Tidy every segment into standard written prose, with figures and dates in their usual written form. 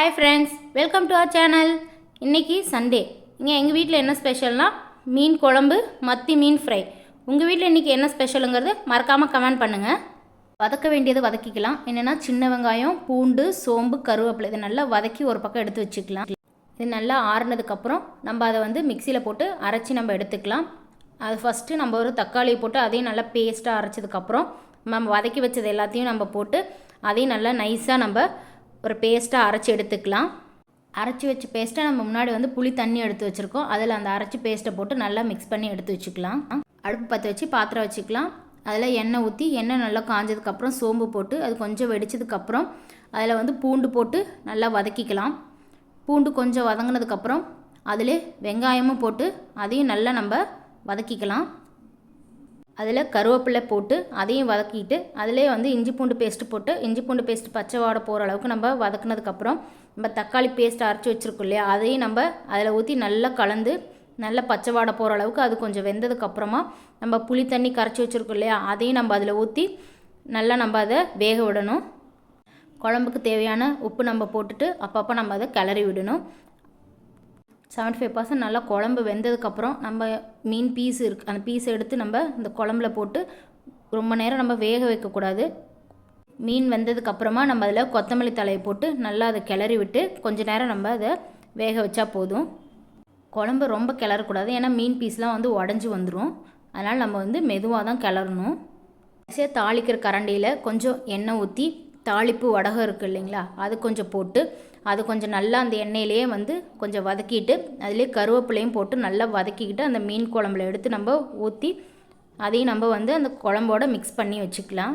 Hi friends, welcome to our channel. இன்றைக்கி Sunday. இங்கே எங்கள் வீட்டில் என்ன ஸ்பெஷல்னால் மீன் குழம்பு, மத்தி மீன் ஃப்ரை. உங்கள் வீட்டில் இன்றைக்கி என்ன ஸ்பெஷலுங்கிறது மறக்காமல் கமெண்ட் பண்ணுங்கள். வதக்க வேண்டியது வதக்கிக்கலாம். என்னென்னா சின்ன வெங்காயம், பூண்டு, சோம்பு, கருவேப்பிலை இதை நல்லா வதக்கி ஒரு பக்கம் எடுத்து வச்சுக்கலாம். இது நல்லா ஆறுனதுக்கப்புறம் நம்ம அதை வந்து மிக்சியில் போட்டு அரைச்சி நம்ம எடுத்துக்கலாம். அது ஃபஸ்ட்டு நம்ம ஒரு தக்காளியை போட்டு அதையும் நல்லா பேஸ்ட்டாக அரைச்சதுக்கப்புறம் நம்ம வதக்கி வச்சது எல்லாத்தையும் நம்ம போட்டு அதையும் நல்லா நைஸாக நம்ம ஒரு பேஸ்ட்டாக அரைச்சி எடுத்துக்கலாம். அரைச்சி வச்ச பேஸ்ட்டை நம்ம முன்னாடி வந்து புளி தண்ணி எடுத்து வச்சுருக்கோம். அதில் அந்த அரைச்சி பேஸ்ட்டை போட்டு நல்லா மிக்ஸ் பண்ணி எடுத்து வச்சுக்கலாம். அடுப்பு பற்ற வச்சு பாத்திரம் வச்சுக்கலாம். அதில் எண்ணெய் ஊற்றி எண்ணெய் நல்லா காஞ்சதுக்கப்புறம் சோம்பு போட்டு அது கொஞ்சம் வெடிச்சதுக்கப்புறம் அதில் வந்து பூண்டு போட்டு நல்லா வதக்கிக்கலாம். பூண்டு கொஞ்சம் வதங்கினதுக்கப்புறம் அதில் வெங்காயமும் போட்டு அதையும் நல்லா நம்ம வதக்கிக்கலாம். அதில் கருவேப்பிலை போட்டு அதையும் வதக்கிட்டு அதிலே வந்து இஞ்சி பூண்டு பேஸ்ட்டு போட்டு இஞ்சி பூண்டு பேஸ்ட்டு பச்சை வாடை போகிற அளவுக்கு நம்ம வதக்குனதுக்கப்புறம் நம்ம தக்காளி பேஸ்ட் அரைச்சி வச்சுருக்கோம் இல்லையா, அதையும் நம்ம அதில் ஊற்றி நல்லா கலந்து நல்லா பச்சை வாடை போகிற அளவுக்கு அது கொஞ்சம் வெந்ததுக்கப்புறமா நம்ம புளி தண்ணி கரைச்சி வச்சுருக்கோம் இல்லையா, அதையும் நம்ம அதில் ஊற்றி நல்லா நம்ம அதை வேக விடணும். குழம்புக்கு தேவையான உப்பு நம்ம போட்டுட்டு அப்பப்போ நம்ம அதை கிளறி விடணும். 75% நல்லா குழம்பு வெந்ததுக்கப்புறம் நம்ம மீன் பீஸ் இருக்குது, அந்த பீஸை எடுத்து நம்ம இந்த குழம்புல போட்டு ரொம்ப நேரம் நம்ம வேக வைக்கக்கூடாது. மீன் வெந்ததுக்கப்புறமா நம்ம அதில் கொத்தமல்லி தலையை போட்டு நல்லா அதை கிளறி விட்டு கொஞ்ச நேரம் நம்ம அதை வேக வச்சா போதும். குழம்பு ரொம்ப கிளறக்கூடாது, ஏன்னா மீன் பீஸ்லாம் வந்து உடஞ்சி வந்துடும். அதனால் நம்ம வந்து மெதுவாக தான் கிளறணும். தாளிக்கிற கரண்டியில் கொஞ்சம் எண்ணெய் ஊற்றி தாளிப்பு வடகம் இருக்குது இல்லைங்களா, அது கொஞ்சம் போட்டு அது கொஞ்சம் நல்லா அந்த எண்ணெயிலேயே வந்து கொஞ்சம் வதக்கிட்டு அதிலே கருவேப்பிலையும் போட்டு நல்லா வதக்கிக்கிட்டு அந்த மீன் குழம்புல எடுத்து நம்ம ஊற்றி அதையும் நம்ம வந்து அந்த குழம்போட மிக்ஸ் பண்ணி வச்சுக்கலாம்.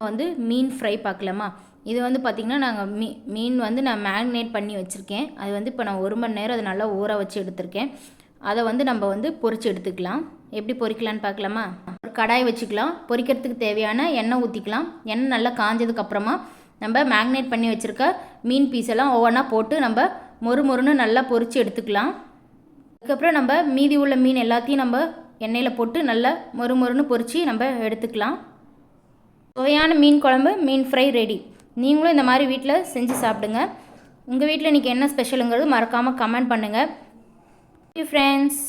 வந்து மீன் ஃப்ரை பார்க்கலாமா. இது வந்து பார்த்திங்கன்னா நாங்கள் மீன் வந்து நான் மேரினேட் பண்ணி வச்சுருக்கேன். அது வந்து இப்போ நான் 1 மணி நேரம் அதை நல்லா ஊற வச்சு எடுத்திருக்கேன். அதை வந்து நம்ம வந்து பொரித்து எடுத்துக்கலாம். எப்படி பொரிக்கலான்னு பார்க்கலாமா. ஒரு கடாய் வச்சுக்கலாம். பொரிக்கிறதுக்கு தேவையான எண்ணெய் ஊற்றிக்கலாம். எண்ணெய் நல்லா காஞ்சதுக்கப்புறமா நம்ம மேக்னேட் பண்ணி வச்சுருக்க மீன் பீஸ் எல்லாம் ஒவ்வொன்றா போட்டு நம்ம மொறுமொறுன்னு நல்லா பொரித்து எடுத்துக்கலாம். அதுக்கப்புறம் நம்ம மீதி உள்ள மீன் எல்லாத்தையும் நம்ம எண்ணெயில் போட்டு நல்லா மொறுமொறுன்னு பொரித்து நம்ம எடுத்துக்கலாம். சுவையான மீன் குழம்பு, மீன் ஃப்ரை ரெடி. நீங்களும் இந்த மாதிரி வீட்டில் செஞ்சு சாப்பிடுங்க. உங்கள் வீட்டில் இன்றைக்கி என்ன ஸ்பெஷலுங்கிறது மறக்காமல் கமெண்ட் பண்ணுங்கள். ஃப்ரெண்ட்ஸ்.